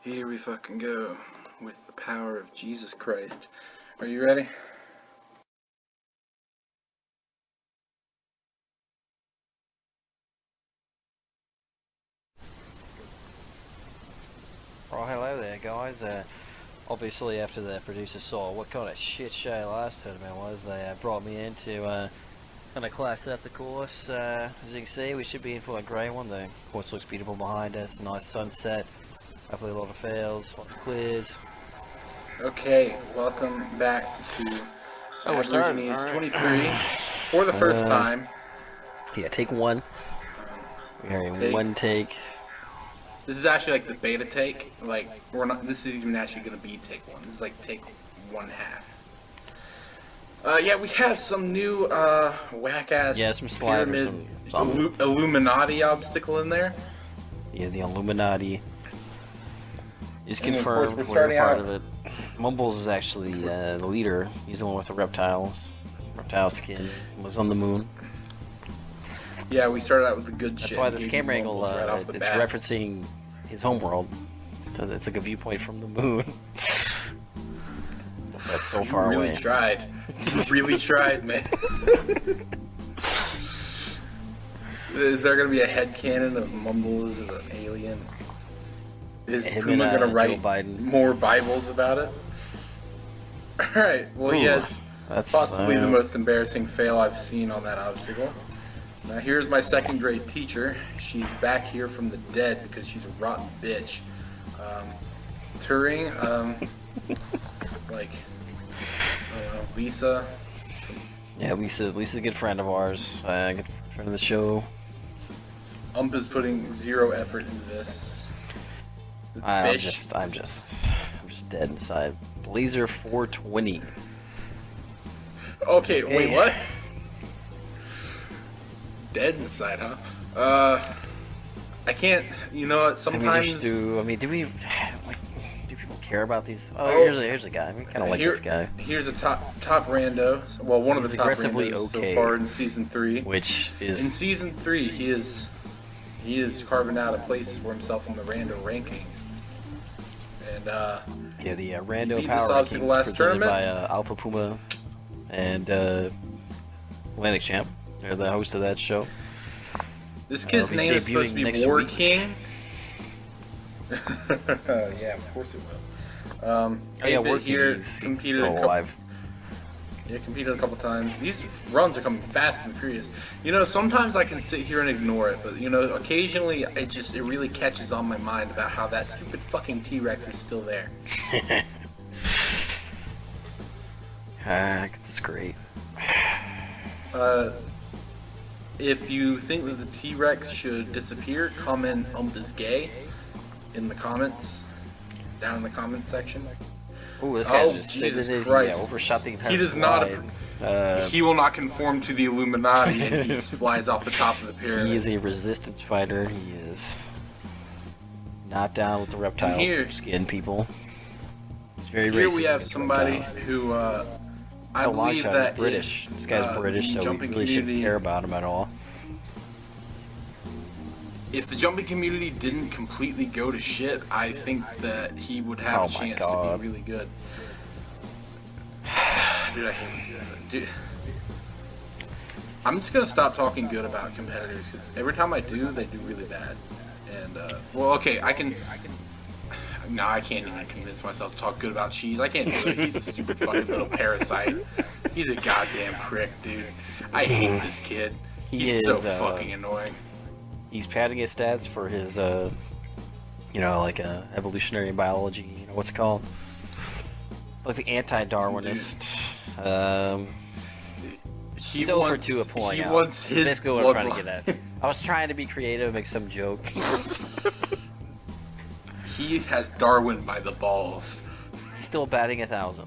Here we fucking go with the power of Jesus Christ. Are you ready? Oh, hello there, guys. Obviously, after the producer saw what kind of shit show last tournament was, they brought me in to kind of class up the course. As you can see, we should be in for a great one. The course looks beautiful behind us. Nice sunset. Hopefully, a lot of fails, lots of clears. Okay, welcome back to Aborigines 23 for the first time. Yeah, take one. We're in one take. This is actually like the beta take. Like, we're not. This is even actually going to be take one. This is like take 1/2. Yeah, we have some new whack-ass some pyramid sliders, Illuminati obstacle in there. Yeah, the Illuminati is And confirmed. of course, we're we're starting part out. of it. Mumbles is actually the leader. He's the one with the reptile skin. Lives on the moon. Yeah, we started out with the good shit. That's why this Gave camera you angle, mumbles right off the it's bat. referencing his homeworld. Because it's like a viewpoint from the moon. That's so far You really away. tried. You really tried, man. Is there going to be a headcanon of Mumbles as an alien? Is Him Puma and, going to Joe write Biden. more Bibles about it? Alright, well, Ooh, yes. that's Possibly the most embarrassing fail I've seen on that obstacle. Now here's my second grade teacher. She's back here from the dead because she's a rotten bitch. Turing, like, I don't know, Lisa. Yeah, Lisa's a good friend of ours. Good friend of the show. Is putting zero effort into this. I'm Fish. just dead inside. Blazer 420. Okay, wait, what? Dead inside, huh? I can't. You know what? Sometimes. do we like? Do people care about these? Oh, Oh. here's a guy. I kind of like this guy. Here's a top rando. Well, one of He's the top aggressively randos okay. so far in season 3. Which In is season 3, he is carving out a place for himself in the rando rankings. And yeah, the He rando beat power this obstacle rankings last presented tournament. by Alpha Puma and Atlantic Champ. They're the host of that show. this kid's be name is supposed to debuting be next War week. King. Yeah, of course it will. Oh yeah, 8-Bit Working here he's competed still a couple. alive. Yeah, competed a couple times. These runs are coming fast and furious. You know, sometimes I can sit here and ignore it, but you know, occasionally it really catches on my mind about how that stupid fucking T-Rex is still there. It's great. If you think that the T-Rex should disappear, comment is gay in the comments, down in the comments section. Ooh, this guy Oh, just Jesus yeah, Christ. overshot the entire He does not. slide. He will not conform to the Illuminati, and he just flies off the top of the pyramid. He is a resistance fighter. He is not down with the reptile here- skin people. He's very Here racist we have against somebody reptiles. who I believe Longshot is that British. if, This guy's British, the so we jumping really shouldn't community- care about him at all. If the jumping community didn't completely go to shit, I think that he would have Oh a my chance God. to be really good. Dude, I hate it. Dude. I'm just gonna stop talking good about competitors because every time I do, they do really bad. And well, okay, I can. No, I can't even convince myself to talk good about Cheese. I can't do it. He's a stupid fucking little parasite. He's a goddamn prick, dude. I hate this kid. He He's is, so fucking annoying. He's padding his stats for his, like evolutionary biology. You know what's it called? Like the anti-Darwinist. He's over 2 at pulling he out. wants his Basically what I'm trying to bloodline. get at. I was trying to be creative, make some joke. He has Darwin by the balls. He's still batting 1,000.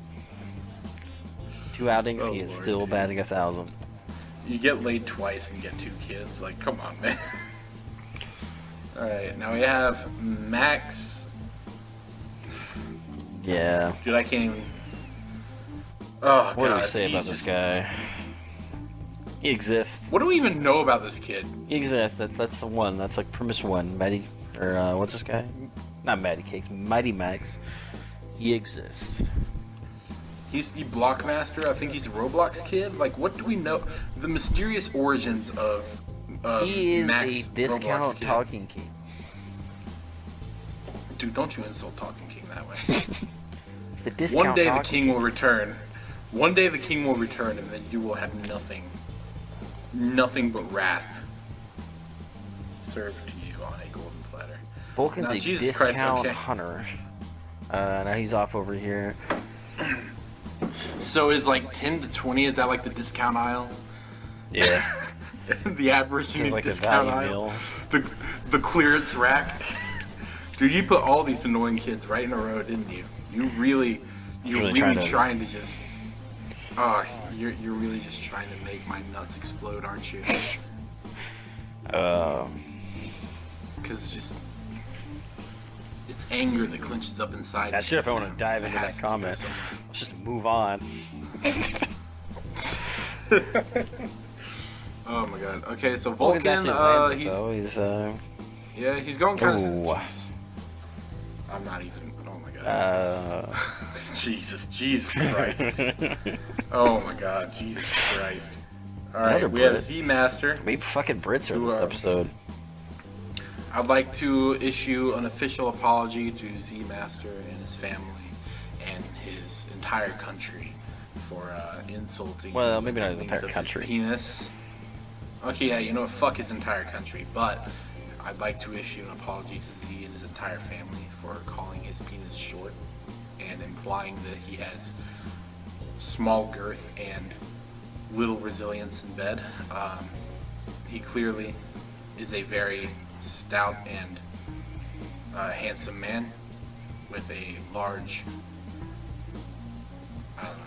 2 outings, Oh, he is Lord. still batting 1,000. You get laid twice and get 2 kids. Like, come on, man. Alright, now we have Max. Yeah. Dude, I can't even. Oh, What do God. we say about he's this just- guy? He exists. What do we even know about this kid? He exists. That's the one. That's like premise 1. Maddie, or what's this guy? Not Matty Cakes, Mighty Max. He exists. He's the Blockmaster. I think he's a Roblox kid. Like, what do we know? The mysterious origins of he is Max a discount Talking King. Dude, don't you insult Talking King that way. The discount One day the Talking king will return. One day the king will return, and then you will have nothing but wrath served to you on a golden platter. Vulcan's now, a Jesus discount Christ, okay. hunter. Now he's off over here. So is like 10 to 20, is that like the discount aisle? Yeah. The Aborigines like discount a value aisle? meal. The clearance rack? Dude, you put all these annoying kids right in a row, didn't you? You're really trying to just... Oh, you're really just trying to make my nuts explode, aren't you? Because it's anger that clenches up inside. Not sure if I want to dive into that comment. Let's just move on. Oh my god. Okay, so Vulcan, he's yeah, he's going kind of. I'm not even. Oh my god. Jesus Christ. Oh my god, Jesus Christ. All right, we have Z Master. Maybe fucking Brits are this episode. I'd like to issue an official apology to Z Master and his family and his entire country for insulting. Well, maybe not his entire country. Penis. Okay, yeah, you know what? Fuck his entire country. But I'd like to issue an apology to Z and his entire family for calling his penis short and implying that he has small girth and little resilience in bed. He clearly is a very stout and handsome man with a large... I don't know,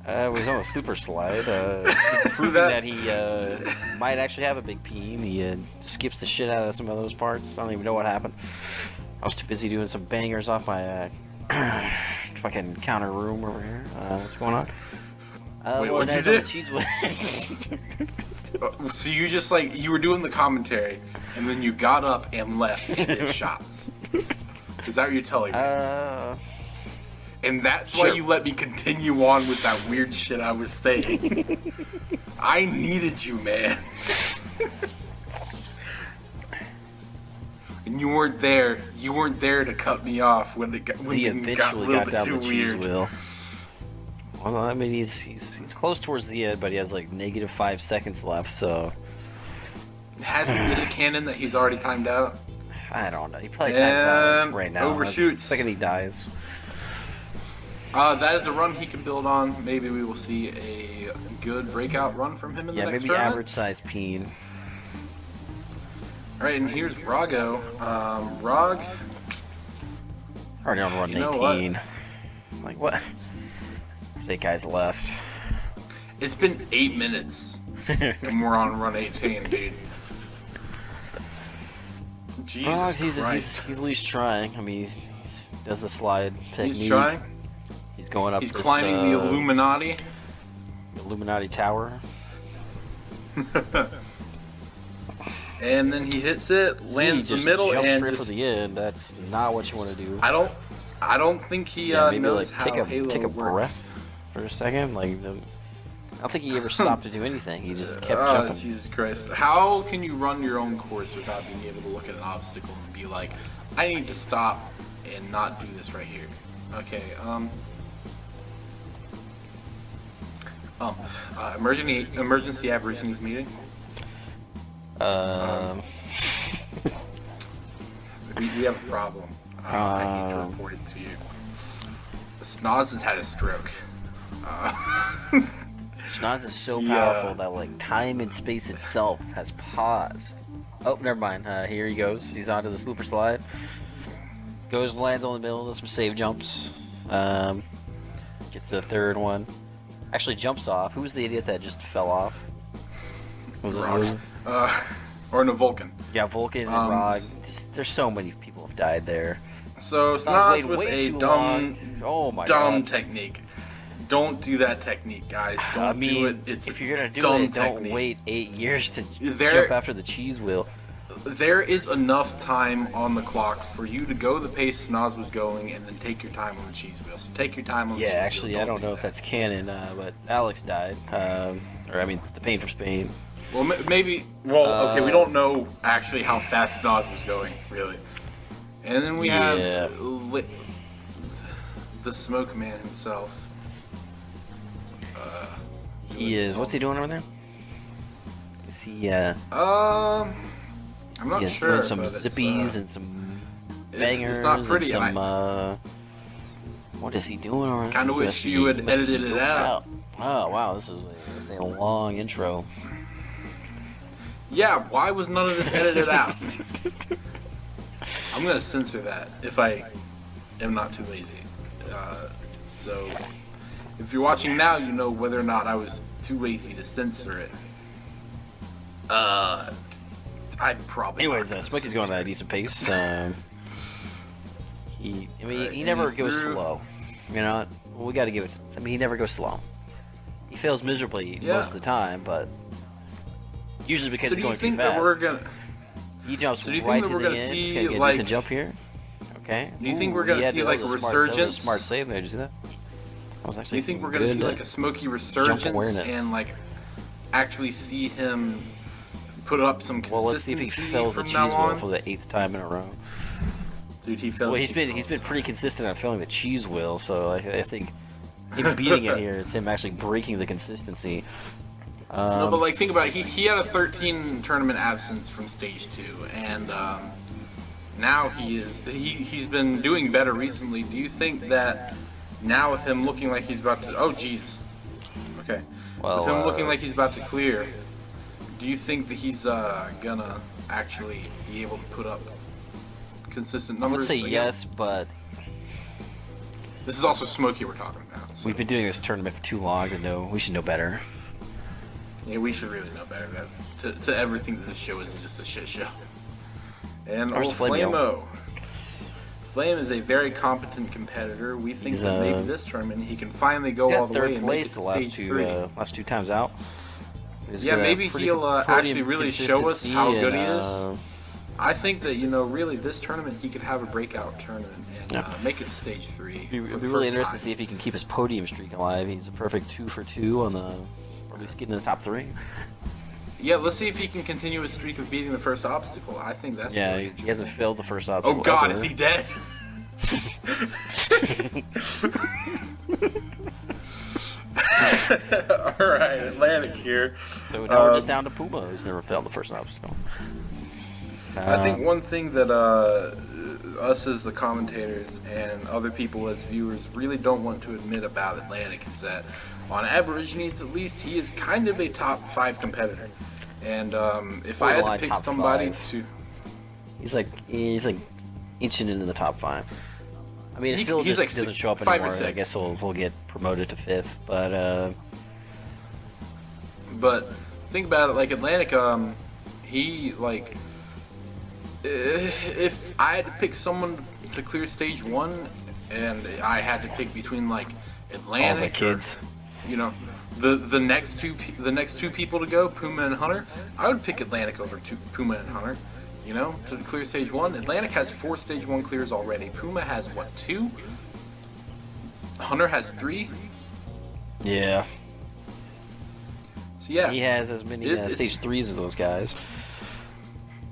man. Was on a slipper slide, proving that he might actually have a big peen. He skips the shit out of some of those parts. I don't even know what happened. I was too busy doing some bangers off my fucking counter room over here. What's going on? Wait, what'd you do? So you just you were doing the commentary, and then you got up and left and did shots. Is that what you're telling me? And that's why you let me continue on with that weird shit I was saying. I needed you, man. And you weren't there. You weren't there to cut me off when it got a little bit too weird. Wheel. Well, I mean, he's close towards the end, but he has like -5 seconds left. So, is it canon that he's already timed out? I don't know. He probably timed out right now. Overshoots. The second he dies. That is a run he can build on. Maybe we will see a good breakout run from him in the next maybe tournament. average size peen. Alright, and here's Rago. Rog. Already on run 18. Like, what? There's 8 guys left. It's been 8 minutes. And we're on run 18, dude. Jesus Christ. He's at least trying. I mean, he does the slide technique. He's trying? He's going up. He's climbing the Illuminati. The Illuminati Tower. And then he hits it, lands the middle, and straight for the end. That's not what you want to do. I don't think he knows how Halo take a works. breath for a second. I don't think he ever stopped to do anything. He just kept jumping. Jesus Christ! How can you run your own course without being able to look at an obstacle and be like, I need to stop and not do this right here? Okay. Emergency Aborigines meeting. We have a problem. I need to report it to you. Snoz has had a stroke. Snoz is so powerful that time and space itself has paused. Oh, never mind. Here he goes. He's onto the slooper slide. Goes, lands on the middle, does some save jumps. Gets the third one. Actually jumps off. Who's the idiot that just fell off? Was it or no, Vulcan. Yeah, Vulcan and Rog. There's so many people have died there. So Snoz with a dumb technique. Don't do that technique, guys. Don't do it. It's if you're gonna do dumb it, don't technique. wait 8 years to jump after the cheese wheel. there is enough time on the clock for you to go the pace Snoz was going, and then take your time on the cheese wheel. So take your time on the cheese wheel. Yeah, actually, I don't know if that's canon, but Alex died. Or I mean, the pain from Spain. Well, maybe. Well, okay, we don't know actually how fast Snoz was going, really. And then we have the Smoke Man himself. He is. What's he doing over there? Is he? I'm not sure. Doing some zippies and some bangers. It's not pretty. And some, what is he doing over there? Kind of wish you had edited it out. Oh wow, this is a long intro. Yeah, why was none of this edited out? I'm gonna censor that if I am not too lazy. So, if you're watching now, you know whether or not I was too lazy to censor it. I probably. Anyways, Smokey's going at a decent pace. He never goes slow. You know, we got to give it. I mean, he never goes slow. He fails miserably most of the time, but usually because he's going too fast. He jumps right to the end. He's gonna get a decent jump here. Okay. Do you think we're gonna see like a resurgence? Smart save there. Did you see that? Do you think we're gonna see like a Smokey resurgence and like actually see him put up some consistency? Well, let's see if he fails the cheese wheel for the 8th time in a row. Dude, he fails. Well, he's been pretty consistent on failing the cheese wheel, so I think him beating it here is him actually breaking the consistency. No, but like think about it. He had a 13 tournament absence from stage 2, and now he's been doing better recently. Do you think that now with him looking like he's about to with him looking like he's about to clear, do you think that he's gonna actually be able to put up consistent numbers? I would say again? yes, but this is also Smokey we're talking about. So. We've been doing this tournament for too long to know. We should know better. Yeah, we should really know better. To everything that this show is just a shit show. And old Flame-O. Flame is a very competent competitor. We think that maybe this tournament he can finally go all the way and make it to stage 3. Last two times out. Yeah, maybe he'll actually really show us how good he is. I think that, really this tournament he could have a breakout tournament and make it to stage 3. It'd be really interesting to see if he can keep his podium streak alive. He's a perfect 2 for 2 on the, or at least getting in the top 3. Yeah, let's see if he can continue his streak of beating the first obstacle. I think that's really he hasn't failed the first obstacle. Oh God, ever. is he dead? Alright, Atlantic here. So now we're just down to Puma, who's never failed the first obstacle. I think one thing that us as the commentators and other people as viewers really don't want to admit about Atlantic is that on Aborigines at least, he is kind of a top 5 competitor. And if I had to pick somebody to... He's like inching into the top 5. I mean, if Phil like doesn't show up 5 anymore, or 6. I guess he'll get promoted to 5th. But think about it, like Atlantic, he like... If I had to pick someone to clear stage 1, and I had to pick between like Atlantic, all the kids, the next two people to go, Puma and Hunter, I would pick Atlantic over Puma and Hunter. To clear stage 1. Atlantic has 4 stage 1 clears already. Puma has what, 2? Hunter has 3. Yeah. So yeah, he has as many stage 3s as those guys.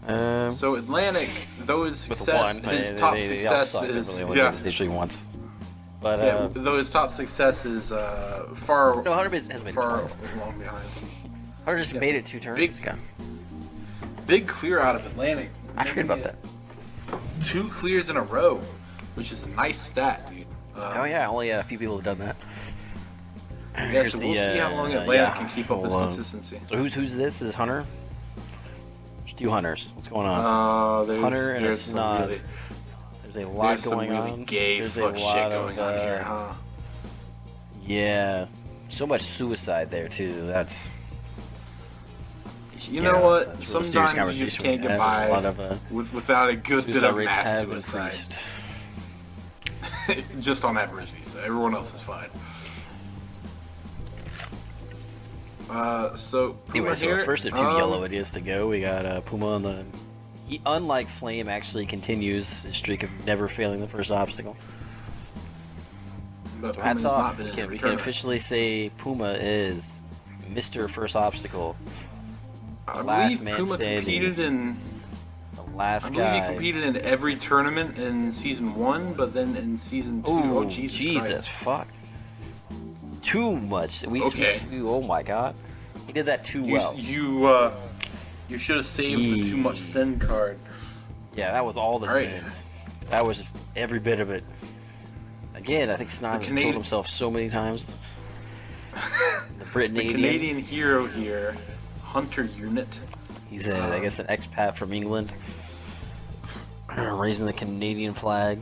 So Atlantic, though his success, his top success is stage 3 once. But though his top success is far. No, Hunter has made far long behind. Hunter just made it 2 turns ago. Big clear out of Atlantic. I forget about that. 2 clears in a row, which is a nice stat, dude. Oh yeah, only a few people have done that. Yeah, so we'll see how long Atlantic can keep up this consistency. So who's this? This is Hunter. There's 2 Hunters. What's going on? Hunter and a Snoz. There's a lot going on. Really gay There's fuck a lot shit going on here, huh? Yeah, so much suicide there too. That's. You know what? Sometimes you just can't get by without a good bit of mass suicide. Just on Aborigines. Everyone else is fine. So Puma anyway, so here, first of 2 yellow ideas to go. We got Puma on the He, unlike Flame, actually continues his streak of never failing the first obstacle. But So hats Puma's off. not been in We every can tournament. officially say Puma is Mr. First Obstacle. I last believe man Puma standing. competed in. The last I believe he guy. competed in every tournament in season 1, but then in season 2, Ooh, oh Jesus Christ. fuck. Too much. Okay. Oh my god. He did that too well. You should have saved the too much sin card. Yeah, that was all the All right. sins. That was just every bit of it. Again, I think Snoz has killed himself so many times. The Britannian. Canadian hero here, Hunter Unit. He's I guess an expat from England. Raising the Canadian flag.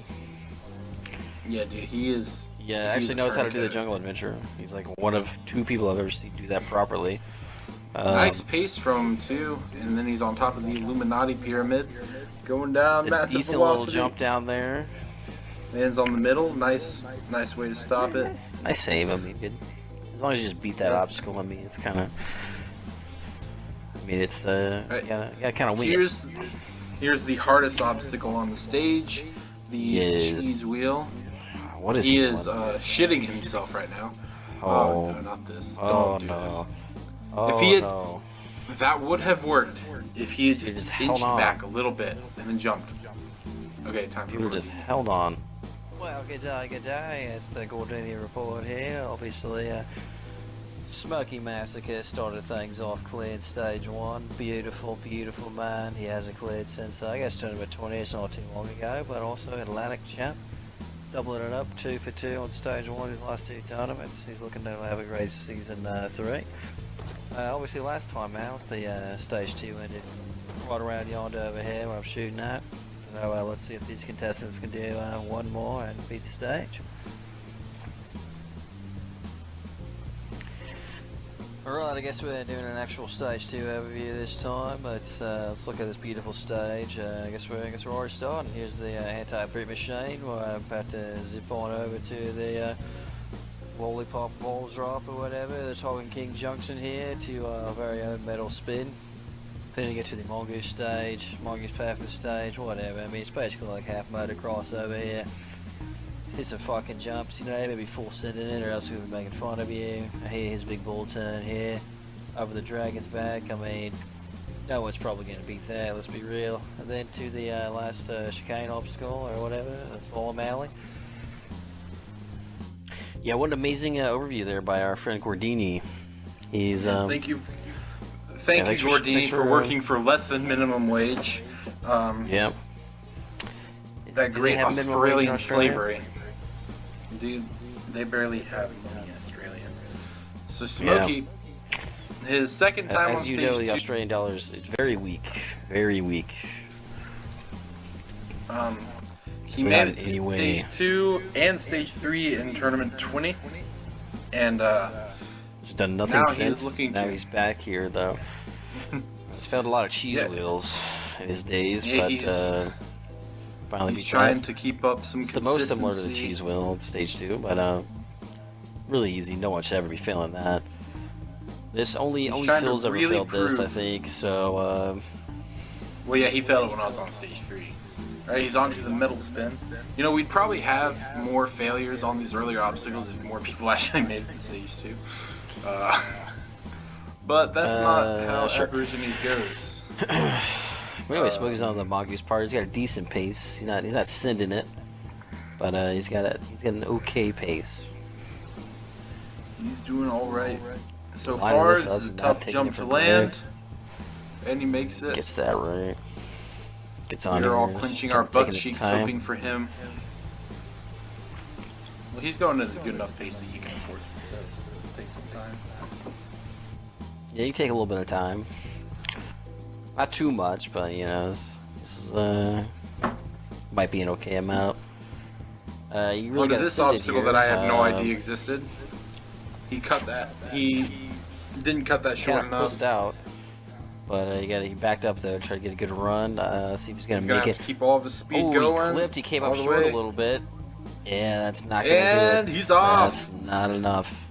Yeah, dude, he is. Yeah, actually knows how to do the jungle adventure. He's like one of 2 people I've ever seen do that properly. Nice pace from him too, and then he's on top of the Illuminati pyramid, going down It's a massive decent velocity. little jump down there. Lands on the middle. Nice way to stop it. Nice save. I mean, good. As long as you just beat that obstacle, I mean, it's kind of. I mean, it's you gotta kind of win it. Here's the hardest obstacle on the stage, the cheese wheel. What is he he is doing? shitting himself right now. Oh. No, not this. Oh Don't do no. this. Oh If he had, no. that would have worked if he had just held inched on. back a little bit and then jumped. Okay, time for You were just review. held on. Well, good day. It's the Gordini report here. Obviously, Smokey Massacre started things off cleared stage 1. Beautiful man. He hasn't cleared since, I guess, tournament 20. It's not too long ago, but also Atlantic champ. Doubling it up, 2 for 2 on stage 1 his last 2 tournaments. He's looking to have a great season 3. Obviously, last time out, the stage 2 ended right around yonder over here where I'm shooting at. So let's see if these contestants can do one more and beat the stage. Alright, I guess we're doing an actual stage 2 overview this time. Let's look at this beautiful stage. I guess we're already starting. Here's the anti-brute machine. We're about to zip on over to the Lollipop Balls Drop or whatever. The Talking King Junction here to our very own metal spin. Then you get to the Mongoose stage, Mongoose Panther stage, whatever. I mean, it's basically like half motocross over here. Hit some fucking jumps, you know, maybe full sending it or else we'll be making fun of you. I hear his big bull turn here, over the dragon's back. I mean, no one's probably going to beat that, let's be real. And then to the last chicane obstacle or whatever, the Fallen Alley. Yeah, what an amazing overview there by our friend Gordini. He's Thank you, Gordini, for working for less than minimum wage. Yep. That great Australian slavery. Dude, they barely have money in Australian. So Smokey, his second time on as stage you know, the 2, Australian dollar is very weak. Very weak. he made it to stage 2 and stage 3 in tournament 20, and He's done nothing now since. he is looking now to. he's back here though. He's found a lot of cheese wheels in his days, Yeah, but finally he's beat trying that. to keep up some It's the consistency. most similar to the cheese wheel of stage 2, but really easy. No one should ever be failing that. This only trying to Phil's ever really failed this, I prove- think. So Well, yeah, he failed it when I was on stage 3. Alright, he's on to the middle spin. You know, we'd probably have more failures on these earlier obstacles if more people actually made it to stage 2. But that's not how Aborigines goes. anyway, Smokey's on the Mongoose part. He's got a decent pace. He's not sending it, but he's got an okay pace. He's doing all right. So Line far, this this up, is a not tough taking jump it to for land, granted. and he makes it. Gets that right. Gets on. We're all here, clenching just our butt taking his cheeks, time. hoping for him. Well, he's going at a good enough pace that you can afford to take some time. Yeah, you take a little bit of time. Not too much, but you know, this is might be an okay amount. You really Under got this obstacle here. that I had no idea existed, he cut that. He didn't cut that short Kind of enough. pushed out, but he backed up though, tried to get a good run. See if he's gonna He's make gonna it. have to keep all of his speed Oh, going. he clipped. He came all up the short way. a little bit. Yeah, that's not gonna And do it. he's off. That's not enough.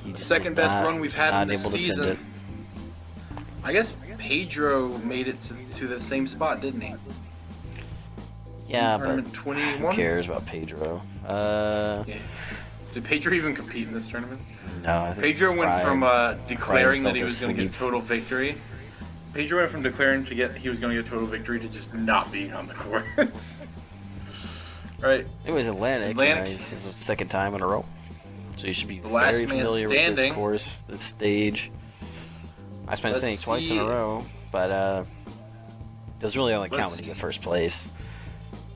He just Second did best not- run we've had not in this able to send season. it. I guess Pedro made it to the same spot, didn't he? Yeah, but Tournament who 21? cares about Pedro? Yeah. Did Pedro even compete in this tournament? No, I think Pedro went from declaring that he himself was going to asleep. get total victory. Pedro went from declaring he was going to get total victory to just not being on the course. Right. It was Atlantic. Atlantic. This is the second time in a row. So you should be Last very man familiar with standing. this course, this stage. I spent Let's standing twice in see. a row, but it doesn't really only count when Let's- you get first place.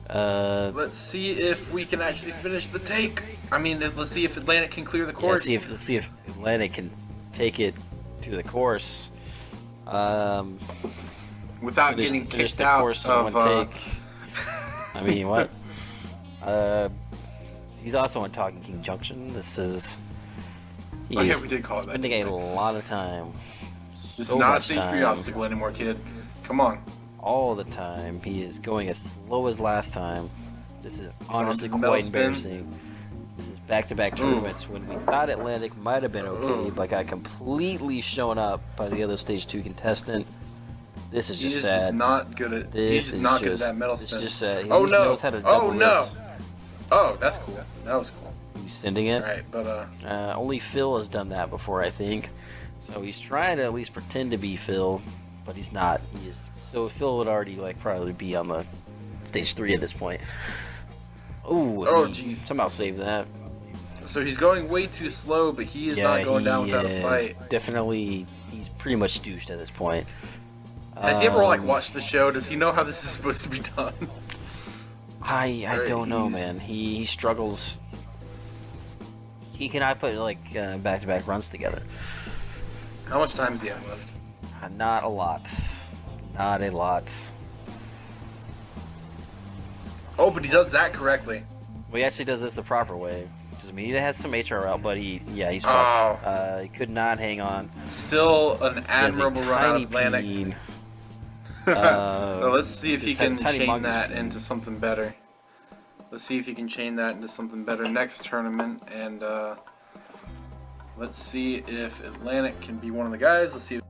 Let's see if we can actually finish the take. I mean, let's see if Atlantic can clear the course. Let's see if Atlantic can take it to the course. Without Finish- getting finish kicked the out course in of. one take. I mean, what? He's also on Talking King Junction. This is. He's Oh yeah, we did call it that. spending didn't a we? lot of time. This so is not a much stage 3 time. obstacle anymore, kid. Come on. All the time. He is going as slow as last time. This is honestly onto the metal quite spin. embarrassing. This is back-to-back tournaments when we thought Atlantic might have been okay, but got completely shown up by the other stage 2 contestant. This is He's just just sad. not good at. This He's just is not good at just, that metal it's spin. just sad. He Oh at least no! knows how to Oh double no! this. Oh, that's cool. That was cool. He's sending it. Alright, but Only Phil has done that before, I think. So he's trying to at least pretend to be Phil, but he's not. He is. So Phil would already probably be on the stage 3 at this point. Ooh, Oh, he jeez. somehow saved that. so he's going way too slow, but he is not going down without a fight. Definitely, he's pretty much douched at this point. Has he ever watched the show? Does he know how this is supposed to be done? I Right, don't know, he's- man. He struggles. He cannot put back-to-back runs together. How much time does he have left? Not a lot. Not a lot. Oh, but he does that correctly. Well, he actually does this the proper way. Because he has some HR out, but he's Oh. fucked. He could not hang on. Still an He has a admirable run out of tiny Atlantic. peen. Well, let's see if he Just has can tiny chain mongoose that peen. into something better. Let's see if he can chain that into something better next tournament, and let's see if Atlantic can be one of the guys. Let's see if